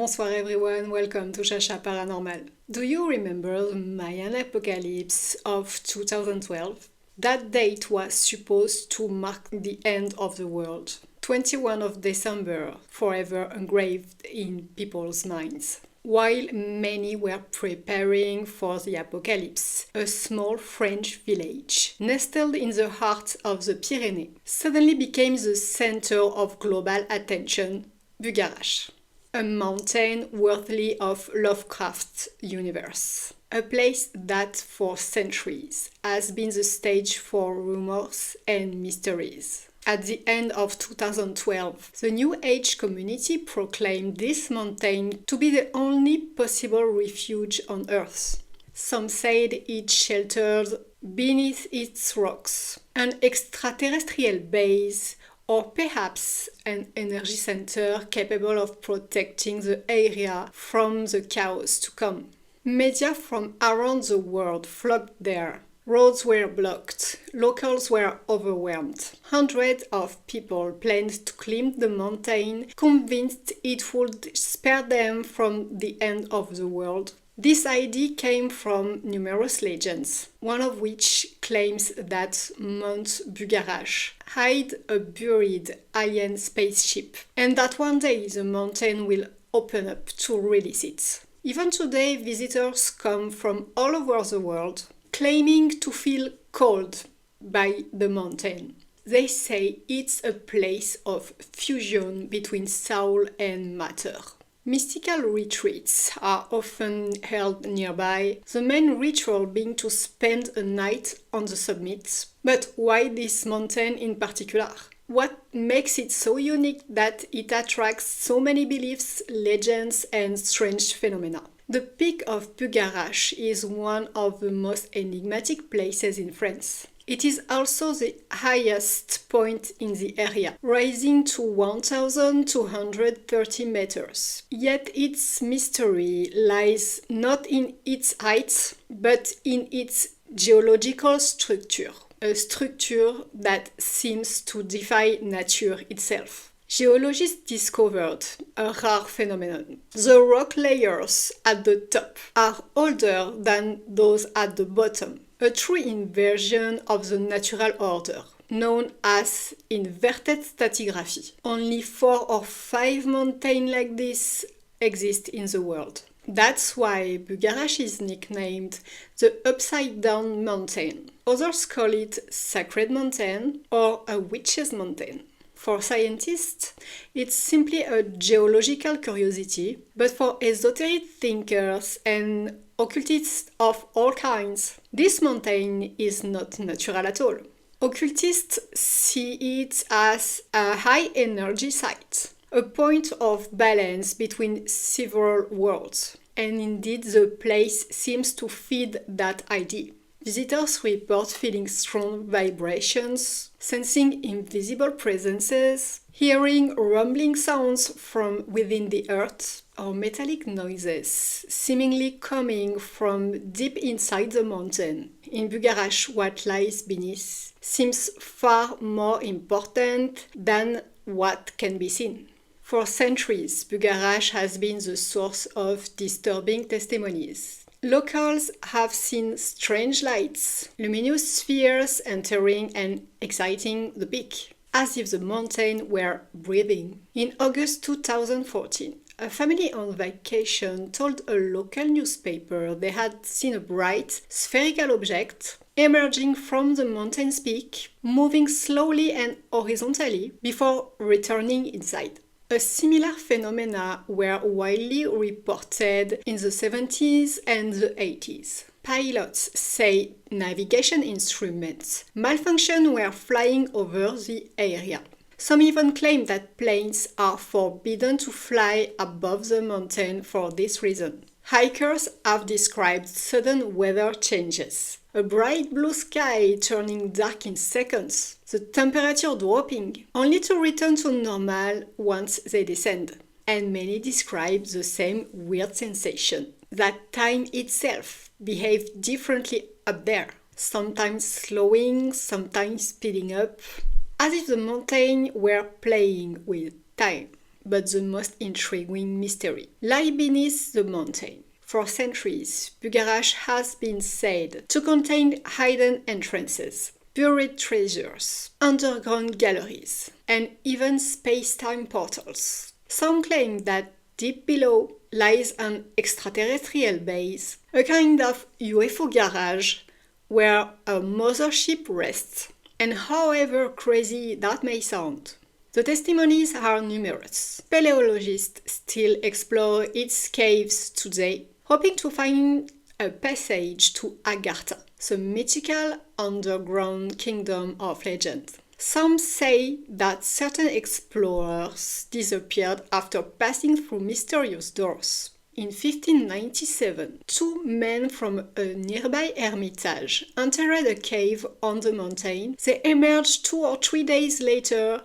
Bonsoir everyone, welcome to Chacha Paranormal. Do you remember the Mayan apocalypse of 2012? That date was supposed to mark the end of the world. 21 of December, forever engraved in people's minds. While many were preparing for the apocalypse, a small French village, nestled in the heart of the Pyrenees, suddenly became the center of global attention, Bugarach. A mountain worthy of Lovecraft's universe. A place that for centuries has been the stage for rumors and mysteries. At the end of 2012, the New Age community proclaimed this mountain to be the only possible refuge on Earth. Some said it sheltered beneath its rocks an extraterrestrial base, or perhaps an energy center capable of protecting the area from the chaos to come. Media from around the world flocked there. Roads were blocked. Locals were overwhelmed. Hundreds of people planned to climb the mountain, convinced it would spare them from the end of the world. This idea came from numerous legends, one of which claims that Mount Bugarach hid a buried alien spaceship, and that one day the mountain will open up to release it. Even today, visitors come from all over the world, claiming to feel called by the mountain. They say it's a place of fusion between soul and matter. Mystical retreats are often held nearby, the main ritual being to spend a night on the summit. But why this mountain in particular? What makes it so unique that it attracts so many beliefs, legends, and strange phenomena? The peak of Bugarach is one of the most enigmatic places in France. It is also the highest point in the area, rising to 1,230 meters. Yet its mystery lies not in its height, but in its geological structure, a structure that seems to defy nature itself. Geologists discovered a rare phenomenon. The rock layers at the top are older than those at the bottom. A true inversion of the natural order, known as inverted stratigraphy. Only 4 or 5 mountains like this exist in the world. That's why Bugarach is nicknamed the Upside-Down Mountain. Others call it Sacred Mountain or a Witch's Mountain. For scientists, it's simply a geological curiosity, but for esoteric thinkers and occultists of all kinds, this mountain is not natural at all. Occultists see it as a high-energy site, a point of balance between several worlds, and indeed the place seems to feed that idea. Visitors report feeling strong vibrations, sensing invisible presences, hearing rumbling sounds from within the earth, or metallic noises seemingly coming from deep inside the mountain. In Bugarach, what lies beneath seems far more important than what can be seen. For centuries, Bugarach has been the source of disturbing testimonies. Locals have seen strange lights, luminous spheres entering and exciting the peak, as if the mountain were breathing. In August 2014, a family on vacation told a local newspaper they had seen a bright, spherical object emerging from the mountain's peak, moving slowly and horizontally before returning inside. A similar phenomena were widely reported in the 70s and the 80s. Pilots say navigation instruments malfunctioned while flying over the area. Some even claim that planes are forbidden to fly above the mountain for this reason. Hikers have described sudden weather changes. A bright blue sky turning dark in seconds, the temperature dropping, only to return to normal once they descend. And many describe the same weird sensation, that time itself behaved differently up there, sometimes slowing, sometimes speeding up, as if the mountain were playing with time. but the most intriguing mystery, lie beneath the mountain. For centuries, Bugarach has been said to contain hidden entrances, buried treasures, underground galleries, and even space-time portals. Some claim that deep below lies an extraterrestrial base, a kind of UFO garage where a mothership rests. And however crazy that may sound, the testimonies are numerous. Speleologists still explore its caves today, hoping to find a passage to Agartha, the mythical underground kingdom of legend. Some say that certain explorers disappeared after passing through mysterious doors. In 1597, two men from a nearby hermitage entered a cave on the mountain. They emerged 2 or 3 days later,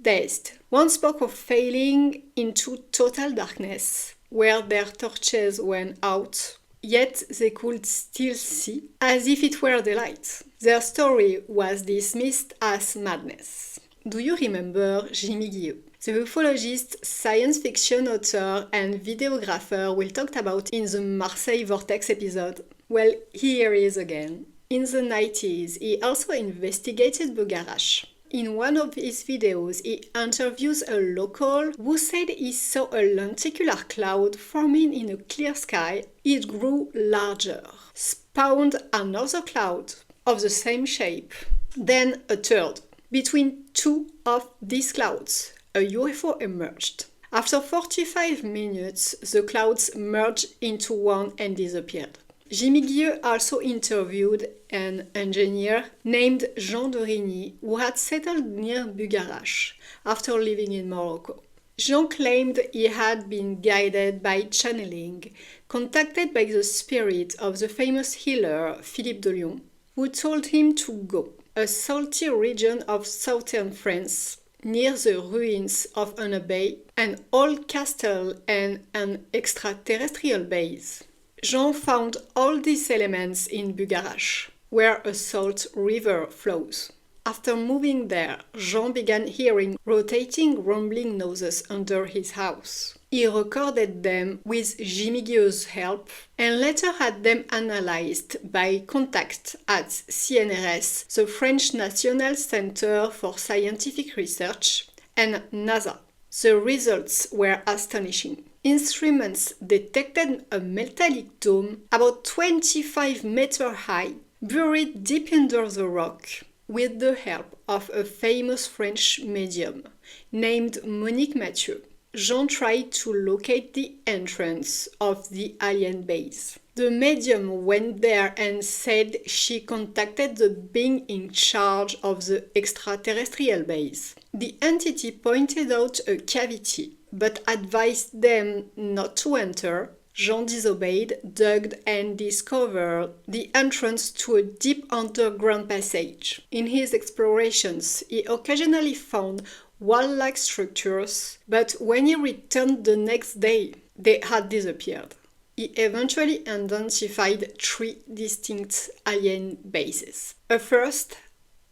dazed. One spoke of falling into total darkness, where their torches went out, yet they could still see, as if it were daylight. Their story was dismissed as madness. Do you remember Jimmy Guillot? The ufologist, science fiction author and videographer we'll talk about in the Marseille Vortex episode. Well, here he is again. In the 90s, he also investigated Bugarach. In one of his videos, he interviews a local who said he saw a lenticular cloud forming in a clear sky. It grew larger, spawned another cloud of the same shape, then a third. Between two of these clouds, a UFO emerged. After 45 minutes, the clouds merged into one and disappeared. Jimmy Guillot also interviewed an engineer named Jean de Rigny, who had settled near Bugarach after living in Morocco. Jean claimed he had been guided by channeling, contacted by the spirit of the famous healer Philippe de Lyon, who told him to go. A salty region of southern France, near the ruins of an abbey, an old castle and an extraterrestrial base. Jean found all these elements in Bugarach, where a salt river flows. After moving there, Jean began hearing rotating rumbling noises under his house. He recorded them with Jimmy Guillot's help and later had them analyzed by contacts at CNRS, the French National Center for Scientific Research, and NASA. The results were astonishing. Instruments detected a metallic dome about 25 meters high, buried deep under the rock, with the help of a famous French medium named Monique Mathieu. Jean tried to locate the entrance of the alien base. The medium went there and said she contacted the being in charge of the extraterrestrial base. The entity pointed out a cavity, but advised them not to enter. Jean disobeyed, dug and discovered the entrance to a deep underground passage. In his explorations, he occasionally found wall-like structures, but when he returned the next day, they had disappeared. He eventually identified 3 distinct alien bases. A first,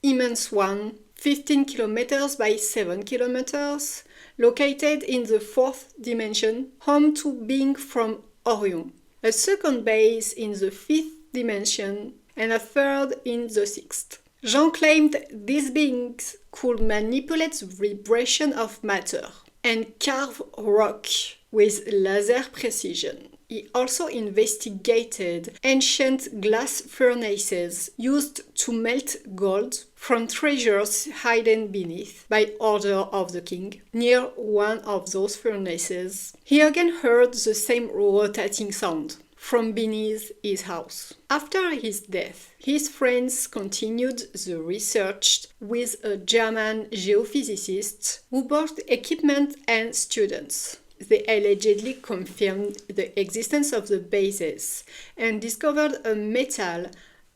immense one, 15 kilometers by 7 kilometers, located in the 4th dimension, home to beings from Orion. A second base in the 5th dimension, and a third in the 6th. Jean claimed these beings could manipulate the vibration of matter and carve rock with laser precision. He also investigated ancient glass furnaces used to melt gold from treasures hidden beneath by order of the king. Near one of those furnaces, he again heard the same rotating sound from beneath his house. After his death, his friends continued the research with a German geophysicist who brought equipment and students. They allegedly confirmed the existence of the bases and discovered a metal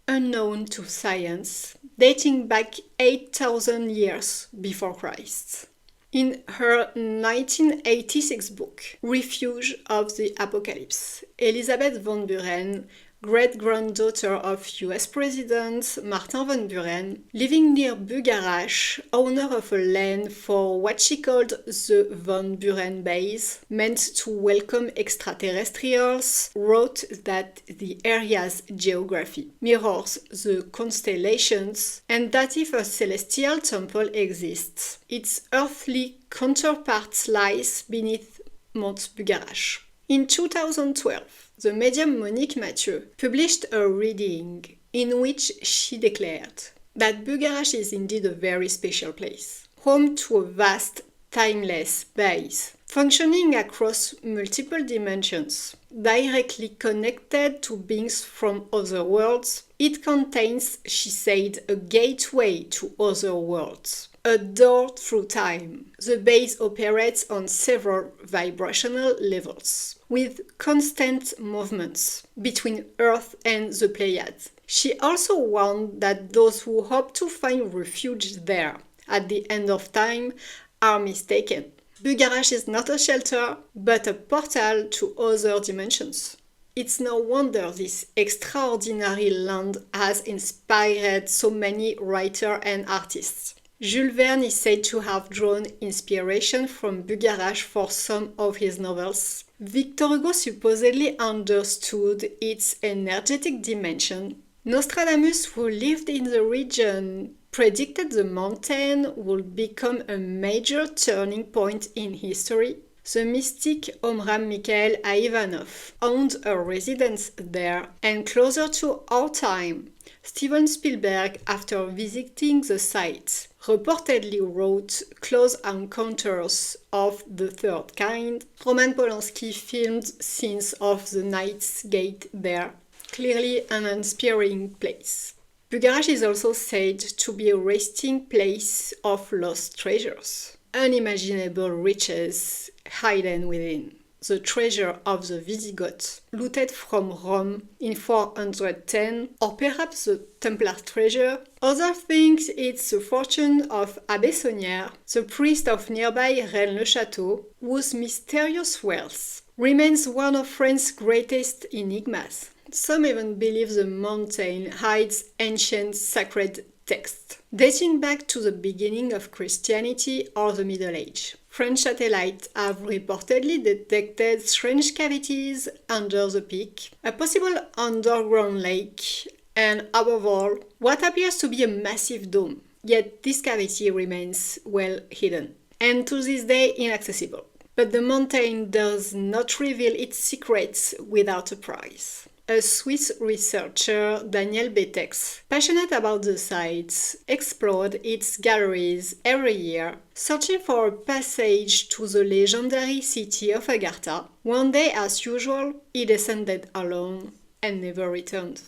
unknown to science, dating back 8,000 years before Christ. In her 1986 book, Refuge of the Apocalypse, Elizabeth von Buren great-granddaughter of US President Martin van Buren, living near Bugarach, owner of a land for what she called the Van Buren Base, meant to welcome extraterrestrials, wrote that the area's geography mirrors the constellations and that if a celestial temple exists, its earthly counterpart lies beneath Mount Bugarach. In 2012, the medium Monique Mathieu published a reading in which she declared that Bugarach is indeed a very special place, home to a vast, timeless base, functioning across multiple dimensions, directly connected to beings from other worlds. It contains, she said, a gateway to other worlds, a door through time. The base operates on several vibrational levels, with constant movements between Earth and the Pleiades. She also warned that those who hope to find refuge there at the end of time are mistaken. Bugarach is not a shelter, but a portal to other dimensions. It's no wonder this extraordinary land has inspired so many writers and artists. Jules Verne is said to have drawn inspiration from Bugarach for some of his novels. Victor Hugo supposedly understood its energetic dimension. Nostradamus, who lived in the region, predicted the mountain would become a major turning point in history. The mystic Omram Mikhail Ivanov owned a residence there, and closer to our time, Steven Spielberg, after visiting the site, reportedly wrote Close Encounters of the Third Kind. Roman Polanski filmed scenes of the Night's Gate there. Clearly an inspiring place. Bugarach is also said to be a resting place of lost treasures, unimaginable riches hidden within. The treasure of the Visigoths, looted from Rome in 410, or perhaps the Templar treasure. Others think it's the fortune of Abbé Saunière, the priest of nearby Rennes-le-Château, whose mysterious wealth remains one of France's greatest enigmas. Some even believe the mountain hides ancient sacred texts, dating back to the beginning of Christianity or the Middle Age. French satellites have reportedly detected strange cavities under the peak, a possible underground lake, and above all, what appears to be a massive dome. Yet this cavity remains well hidden, and to this day inaccessible. But the mountain does not reveal its secrets without a price. A Swiss researcher, Daniel Betex, passionate about the site, explored its galleries every year, searching for a passage to the legendary city of Agartha. One day, as usual, he descended alone and never returned.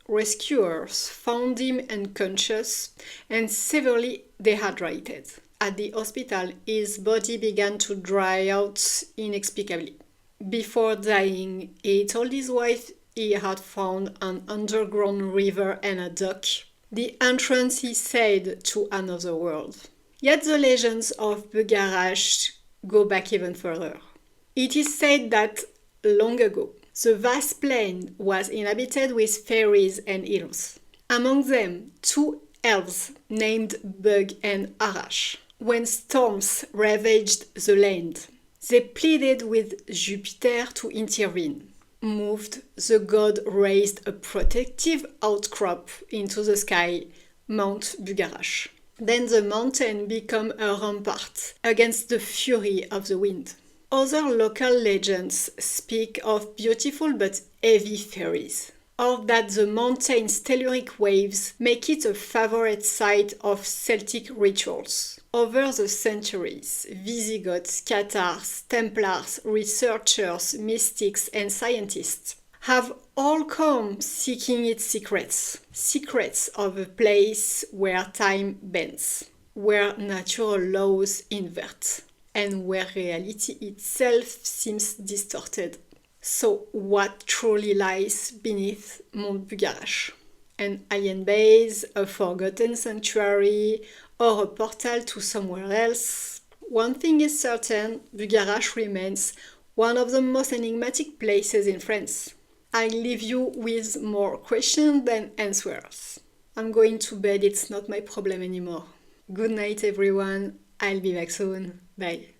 Rescuers found him unconscious and severely dehydrated. At the hospital, his body began to dry out inexplicably. Before dying, he told his wife he had found an underground river and a dock, the entrance, he said, to another world. Yet the legends of Bugarach go back even further. It is said that, long ago, the vast plain was inhabited with fairies and elves. Among them, two elves named Bug and Arach. When storms ravaged the land, they pleaded with Jupiter to intervene. Moved, the god raised a protective outcrop into the sky, Mount Bugarach. Then the mountain became a rampart against the fury of the wind. Other local legends speak of beautiful but heavy fairies, or that the mountain's telluric waves make it a favorite site of Celtic rituals. Over the centuries, Visigoths, Cathars, Templars, researchers, mystics, and scientists have all come seeking its secrets. Secrets of a place where time bends, where natural laws invert, and where reality itself seems distorted. So, what truly lies beneath Mount Bugarach? An alien base, a forgotten sanctuary, or a portal to somewhere else? One thing is certain, Bugarach remains one of the most enigmatic places in France. I leave you with more questions than answers. I'm going to bed, it's not my problem anymore. Good night everyone, I'll be back soon. Bye.